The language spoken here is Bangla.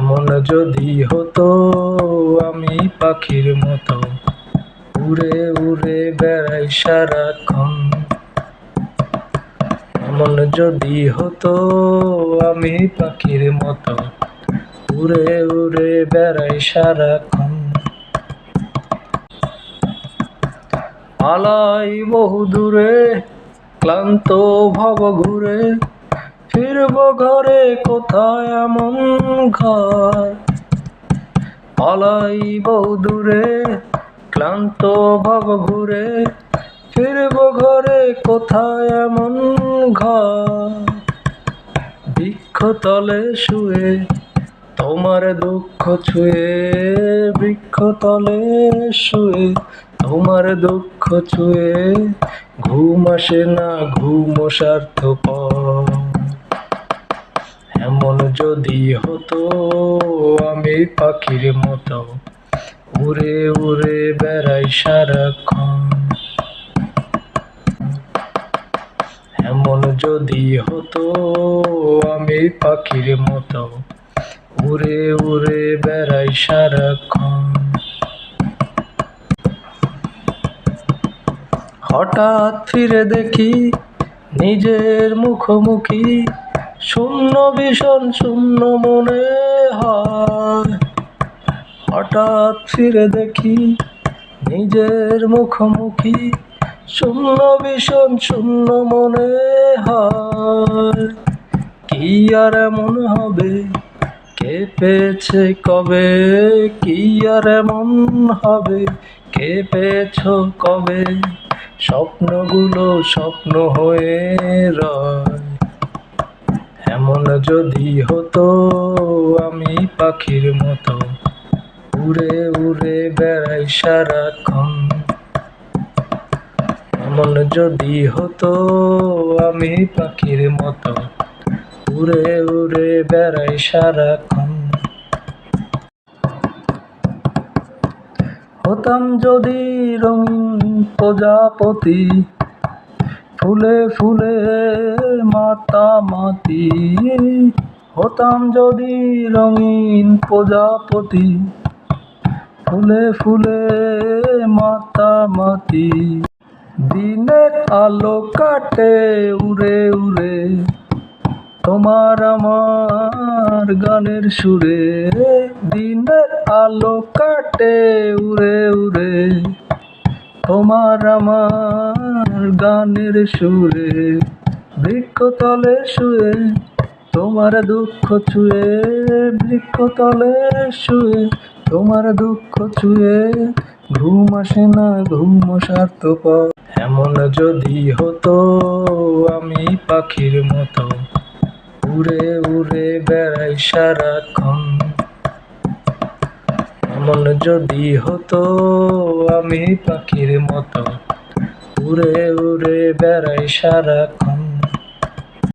এমন যদি হতো আমি পাখির মতো উড়ে উড়ে বেড়াই সারাক্ষণ। এমন যদি হতো আমি পাখির মতো উড়ে উড়ে বেড়াই সারাক্ষণ। পালাই বহু দূরে ক্লান্ত ভব ঘুরে, ফিরবো ঘরে কোথায় এমন ঘর। পালাই বহু দূরে ক্লান্ত ভব ঘুরে, ফিরবো ঘরে কোথায় এমন ঘর। বৃক্ষতলে শুয়ে তোমার দুঃখ ছুঁয়ে, বৃক্ষতলে শুয়ে তোমার দুঃখ ছুঁয়ে, ঘুম আসে না ঘুম স্বার্থপর। এমন যদি হতো আমি পাখির মতো উড়ে উড়ে বেড়াই সারাক্ষণ। এমন যদি হতো আমি পাখির মতো উড়ে উড়ে বেড়াই সারাক্ষণ। হঠাৎ ফিরে দেখি নিজের মুখোমুখি, শূন্য ভীষণ শূন্য মনে হয়। হঠাৎ ফিরে দেখি নিজের মুখোমুখি, শূন্য ভীষণ শূন্য মনে হয়। কি আর এমন হবে কে পেয়েছে কবে, কি আর এমন হবে কে পেয়েছ কবে, স্বপ্নগুলো স্বপ্ন হয়ে রয়। এমন যদি হতো আমি পাখির মতো উড়ে উড়ে বেড়াই সারাক্ষণ। এমন যদি হতো আমি পাখির মতো উড়ে উড়ে বেড়াই সারাক্ষণ। হতাম যদি রঙিন প্রজাপতি, ফুলে ফুলে মাতামাতি। হতাম যদি রঙিন প্রজাপতি, ফুলে ফুলে মাতামাতি। দিনের আলো কাটে উড়ে উড়ে তোমার আমার গানের সুরে, দিনের আলো কাটে উড়ে উড়ে তোমার আমার গানের সুরে। বৃক্ষতলে শুয়ে তোমার দুঃখ ছুঁয়ে, বৃক্ষতলে শুয়ে তোমার দুঃখ ছুঁয়ে, ঘুম আসে না ঘুম স্বার্থপর। এমন যদি হতো আমি পাখির মতো উড়ে উড়ে বেড়াই সারাক্ষণ। এমন যদি হতো আমি পাখির মতো উড়ে উড়ে বেড়াই সারাক্ষণ।